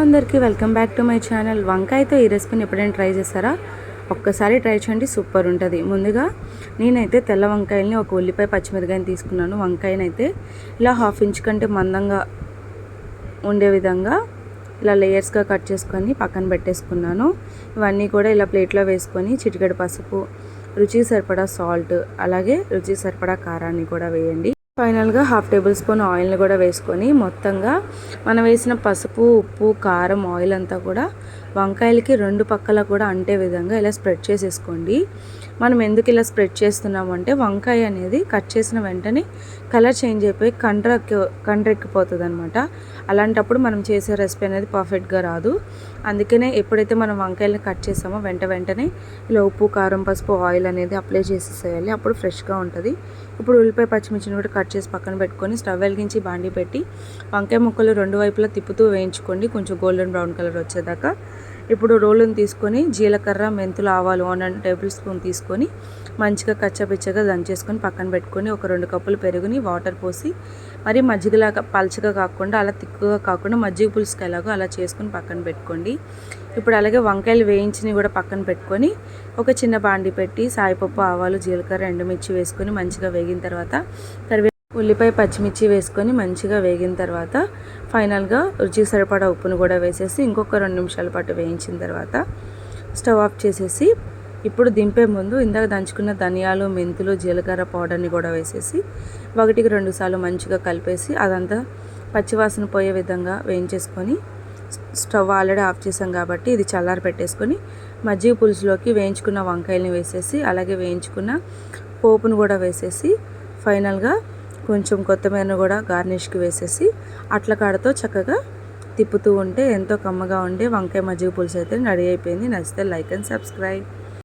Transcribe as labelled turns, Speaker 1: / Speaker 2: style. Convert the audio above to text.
Speaker 1: అందరికీ welcome back to my channel. వంకాయతో ఈ రెసిపీని ఎప్పుడైనా ట్రై చేస్తారా? ఒక్కసారి ట్రై చేయండి, సూపర్ ఉంటుంది. ముందుగా నేనైతే తెల్ల వంకాయలని ఒక ఉల్లిపాయ పచ్చిమిరకాయని తీసుకున్నాను. వంకాయనైతే ఇలా 1/2 ఇంచ్ కంటే మందంగా ఉండే విధంగా ఇలా లేయర్స్గా కట్ చేసుకొని పక్కన పెట్టేసుకున్నాను. ఇవన్నీ కూడా ఇలా ప్లేట్లో వేసుకొని చిటికెడు పసుపు, రుచికి సరిపడా సాల్ట్, అలాగే రుచికి సరిపడా కారాన్ని కూడా వేయండి. ఫైనల్గా 1/2 టేబుల్ స్పూన్ ఆయిల్ని కూడా వేసుకొని మొత్తంగా మనం వేసిన పసుపు, ఉప్పు, కారం, ఆయిల్ అంతా కూడా వంకాయలకి రెండు పక్కల కూడా అంటే విధంగా ఇలా స్ప్రెడ్ చేసేసుకోండి. మనం ఎందుకు ఇలా స్ప్రెడ్ చేస్తున్నామంటే వంకాయ అనేది కట్ చేసిన వెంటనే కలర్ చేంజ్ అయిపోయి కండ్రెక్కిపోతుంది అనమాట. అలాంటప్పుడు మనం చేసే రెసిపీ అనేది పర్ఫెక్ట్గా రాదు. అందుకనే ఎప్పుడైతే మనం వంకాయలని కట్ చేసామో వెంటనే ఇలా ఉప్పు, కారం, పసుపు, ఆయిల్ అనేది అప్లై చేసేసేయాలి. అప్పుడు ఫ్రెష్గా ఉంటుంది. ఇప్పుడు ఉల్లిపాయ పచ్చిమిర్చిని కూడా కట్ చేసి పక్కన పెట్టుకొని స్టవ్ వెలిగించి బాండి పెట్టి వంకాయ ముక్కలు రెండు వైపులా తిప్పుతూ వేయించుకోండి, కొంచెం గోల్డెన్ బ్రౌన్ కలర్ వచ్చేదాకా. ఇప్పుడు రోలుని తీసుకొని జీలకర్ర, మెంతులు, ఆవాలు 1 టేబుల్ స్పూన్ తీసుకొని మంచిగా కచ్చపిచ్చగా దంచేసుకొని పక్కన పెట్టుకొని ఒక 2 కప్పులు పెరుగుని వాటర్ పోసి మరి మజ్జిగలాగా పల్చగా కాకుండా అలా తిక్కుగా కాకుండా మజ్జిగ పులుసుకి ఎలాగో అలా చేసుకొని పక్కన పెట్టుకోండి. ఇప్పుడు అలాగే వంకాయలు వేయించినవి కూడా పక్కన పెట్టుకొని ఒక చిన్న బాండి పెట్టి సాయిపప్పు, ఆవాలు, జీలకర్ర, ఎండుమిర్చి వేసుకొని మంచిగా వేగిన తర్వాత ఉల్లిపాయ పచ్చిమిర్చి వేసుకొని మంచిగా వేగిన తర్వాత ఫైనల్గా రుచికి సరిపడా ఉప్పును కూడా వేసేసి ఇంకొక 2 నిమిషాల పాటు వేయించిన తర్వాత స్టవ్ ఆఫ్ చేసేసి ఇప్పుడు దింపే ముందు ఇందాక దంచుకున్న ధనియాలు, మెంతులు, జీలకర్ర పౌడర్ని కూడా వేసేసి 1కి 2 సార్లు మంచిగా కలిపేసి అదంతా పచ్చివాసన పోయే విధంగా వేయించేసుకొని స్టవ్ ఆల్రెడీ ఆఫ్ చేసాం కాబట్టి ఇది చల్లారి పెట్టేసుకొని మజ్జిగ పులుసులోకి వేయించుకున్న వంకాయలని వేసేసి అలాగే వేయించుకున్న పోపును కూడా వేసేసి ఫైనల్గా కొంచెం కొత్తిమీరను కూడా గార్నిష్కి వేసేసి అట్ల కాడతో చక్కగా తిప్పుతూ ఉంటే ఎంతో కమ్మగా ఉండే వంకాయ మజ్జిగ పులుసు అయితే రెడీ అయిపోయింది. నచ్చితే లైక్ అండ్ సబ్స్క్రైబ్.